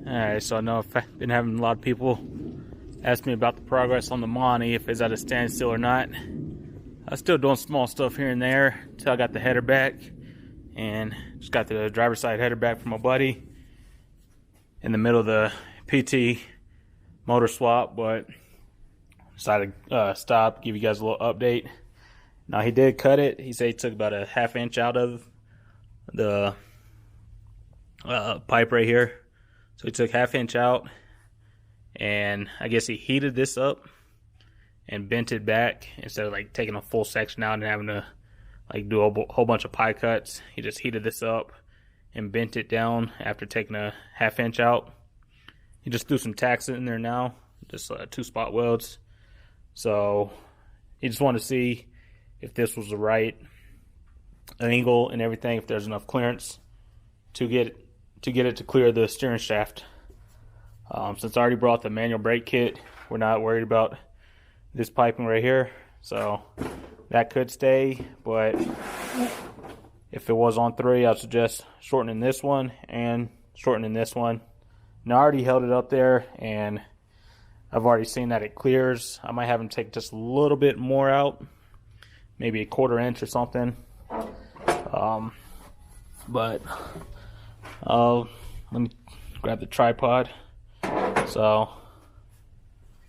Alright, so I know I've been having a lot of people ask me about the progress on the Monte, if it's at a standstill or not. I'm still doing small stuff here and there until I got the header back, and just got the driver's side header back from my buddy in the middle of the PT motor swap, but decided to stop, give you guys a little update. Now, he did cut it. He said he took about a ½ inch out of the pipe right here. So he took ½ inch out, and I guess he heated this up and bent it back instead of like taking a full section out and having to like do a whole bunch of pie cuts. He just heated this up and bent it down after taking a ½ inch out. He just threw some tacks in there now, just 2 spot welds. So he just wanted to see if this was the right angle and everything, if there's enough clearance to get it to clear the steering shaft. Since I already brought the manual brake kit, we're not worried about this piping right here, so that could stay. But if it was on 3, I'd suggest shortening this one and shortening this one. Now, I already held it up there, and I've already seen that it clears. I might have him take just a little bit more out, maybe a ½ inch or something. But let me grab the tripod. So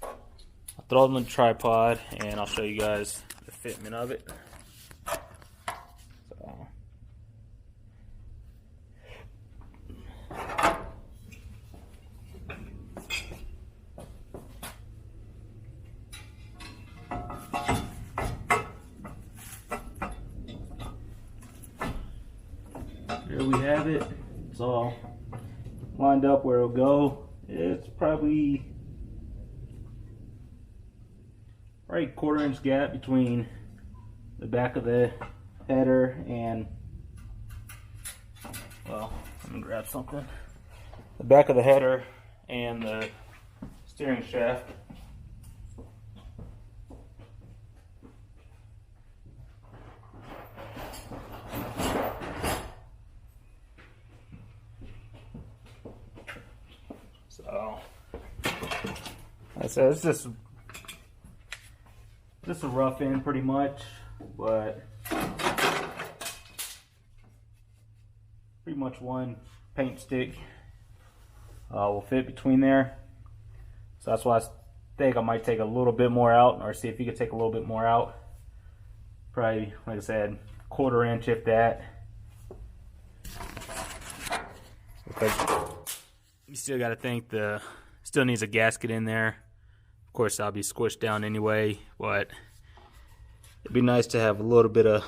I'll throw it on the tripod, and I'll show you guys the fitment of it. So here we have it. It's all lined up where it'll go. It's probably right ½ inch gap between the back of the header and, well, let me grab something. The back of the header and the steering shaft. So, like I said, it's just a rough end pretty much, but pretty much one paint stick will fit between there. So that's why I think I might take a little bit more out, or see if you could take a little bit more out. Probably, like I said, ½ inch if that. Because you still got to think still needs a gasket in there. Of course, that'll be squished down anyway, but it'd be nice to have a little bit of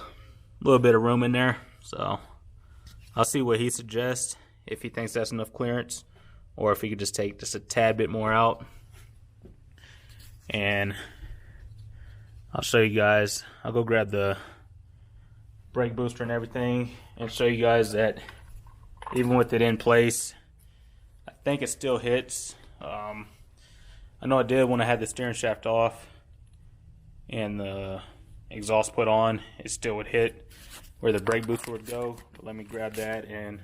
room in there. So I'll see what he suggests, if he thinks that's enough clearance, or if he could just take just a tad bit more out. And I'll show you guys. I'll go grab the brake booster and everything and show you guys that even with it in place, I think it still hits. I know I did when I had the steering shaft off and the exhaust put on, it still would hit where the brake booster would go. But let me grab that and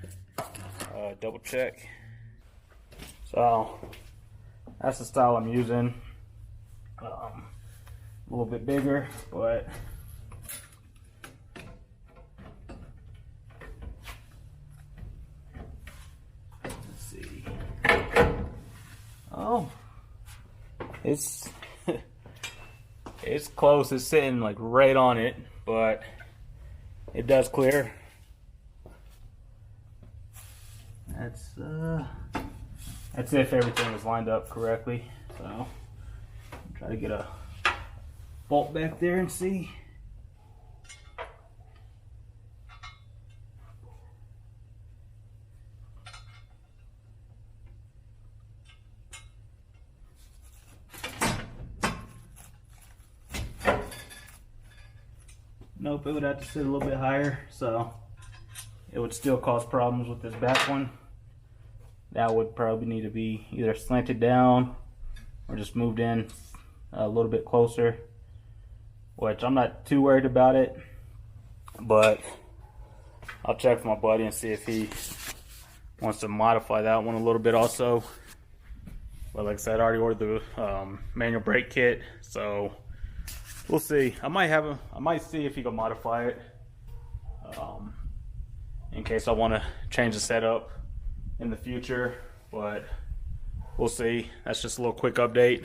double check. So that's the style I'm using. A little bit bigger, but let's see. Oh, it's it's close. It's sitting like right on it, but it does clear. That's if everything was lined up correctly. So try to get a bolt back there and see. Nope, it would have to sit a little bit higher, so it would still cause problems with this back one. That would probably need to be either slanted down or just moved in a little bit closer, which I'm not too worried about it, but I'll check with my buddy and see if he wants to modify that one a little bit also. But like I said, I already ordered the manual brake kit, so we'll see. I might see if he can modify it in case I want to change the setup in the future, but we'll see. That's just a little quick update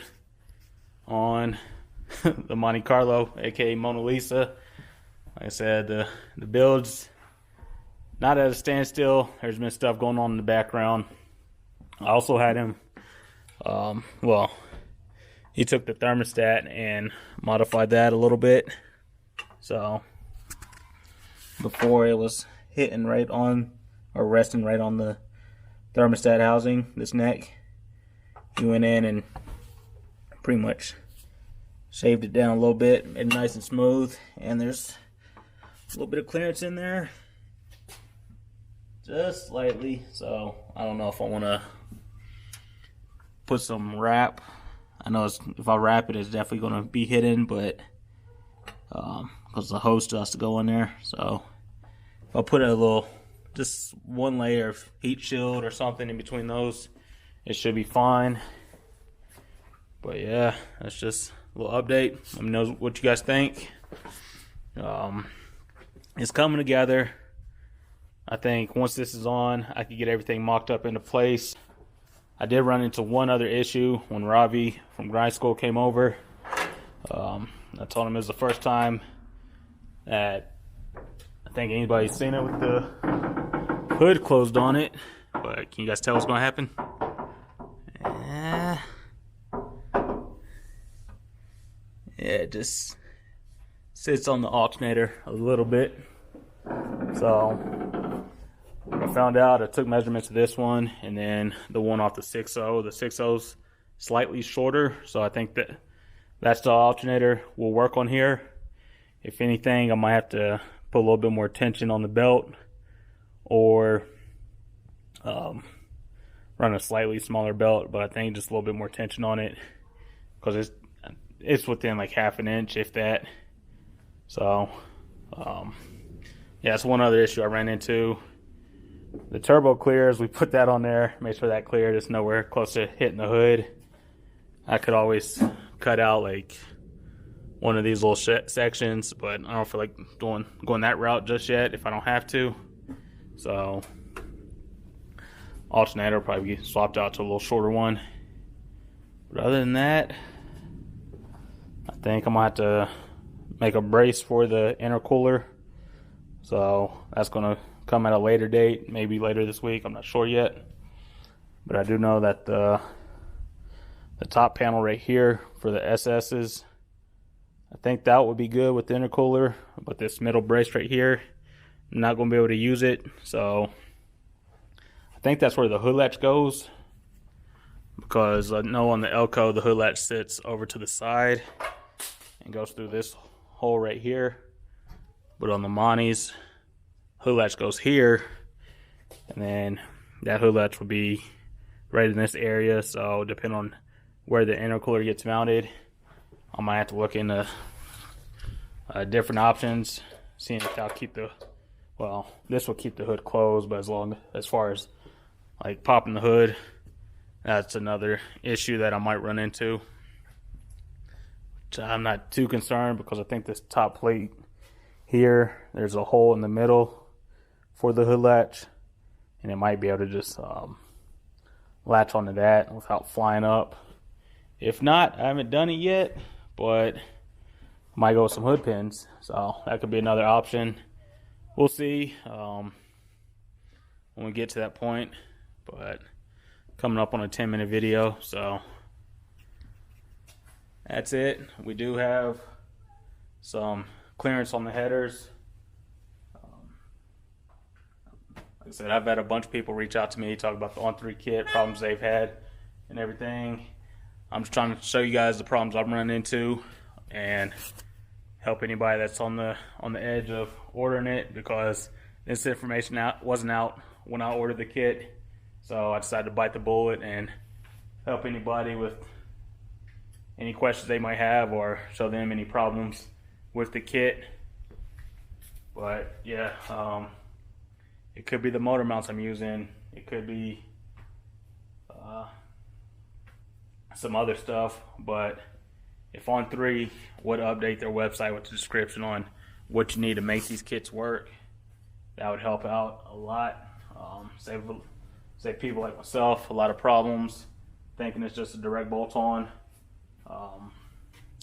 on the Monte Carlo, aka Mona Lisa. Like I said, the build's not at a standstill. There's been stuff going on in the background. I also had him, well, he took the thermostat and modified that a little bit. So before it was hitting right on, or resting right on the thermostat housing, this neck, he went in and pretty much shaved it down a little bit, made it nice and smooth, and there's a little bit of clearance in there, just slightly. So I don't know if I want to put some wrap. I know if I wrap it, it's definitely going to be hidden, but because the hose still has to go in there. So if I put a little, just one layer of heat shield or something in between those, it should be fine. But yeah, that's just a little update. Let me know what you guys think. It's coming together. I think once this is on, I can get everything mocked up into place. I did run into one other issue when Ravi from Grind School came over. I told him it was the first time that I think anybody's seen it with the hood closed on it. But can you guys tell what's going to happen? Yeah, it just sits on the alternator a little bit. So I found out, I took measurements of this one and then the one off the 6.0. The 6.0's slightly shorter, so I think that's the alternator will work on here. If anything, I might have to put a little bit more tension on the belt, or run a slightly smaller belt, but I think just a little bit more tension on it, because it's within like half an inch, if that. So yeah, that's one other issue I ran into. The turbo clears, we put that on there, make sure that cleared. It's nowhere close to hitting the hood. I could always cut out like one of these little sections, but I don't feel like going that route just yet if I don't have to. So alternator will probably be swapped out to a little shorter one. But other than that, I think I'm gonna have to make a brace for the intercooler. So that's gonna come at a later date, maybe later this week. I'm not sure yet, but I do know that the top panel right here for the SS's, I think that would be good with the intercooler, but this middle brace right here, I'm not going to be able to use it. So I think that's where the hood latch goes, because I know on the Elko the hood latch sits over to the side and goes through this hole right here, but on the Montes, hood latch goes here, and then that hood latch will be right in this area. So depending on where the intercooler gets mounted, I might have to look into different options, seeing if I'll keep this will keep the hood closed, but as far as like popping the hood, that's another issue that I might run into, which I'm not too concerned, because I think this top plate here, there's a hole in the middle for the hood latch, and it might be able to just latch onto that without flying up. If not, I haven't done it yet, but I might go with some hood pins, so that could be another option. We'll see when we get to that point, but coming up on a 10-minute video, so that's it. We do have some clearance on the headers. Like I said, I've had a bunch of people reach out to me, talk about the on3 kit, problems they've had and everything. I'm just trying to show you guys the problems I'm running into and help anybody that's on the edge of ordering it, because this information wasn't out when I ordered the kit. So I decided to bite the bullet and help anybody with any questions they might have, or show them any problems with the kit. But yeah, it could be the motor mounts I'm using. It could be some other stuff, but if On3 would update their website with the description on what you need to make these kits work, that would help out a lot. Save people like myself a lot of problems thinking it's just a direct bolt-on.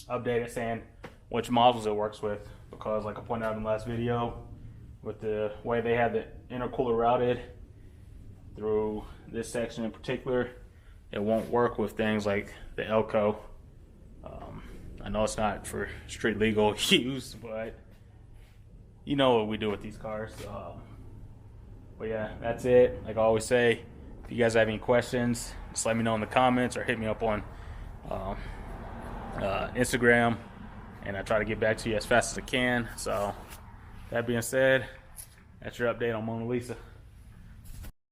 Update it saying which models it works with, because like I pointed out in the last video, with the way they had the intercooler routed through this section in particular, it won't work with things like the Elco. I know it's not for street legal use, but you know what we do with these cars. But yeah, that's it. Like I always say, if you guys have any questions, just let me know in the comments or hit me up on Instagram, and I try to get back to you as fast as I can. So that being said, that's your update on Mona Lisa.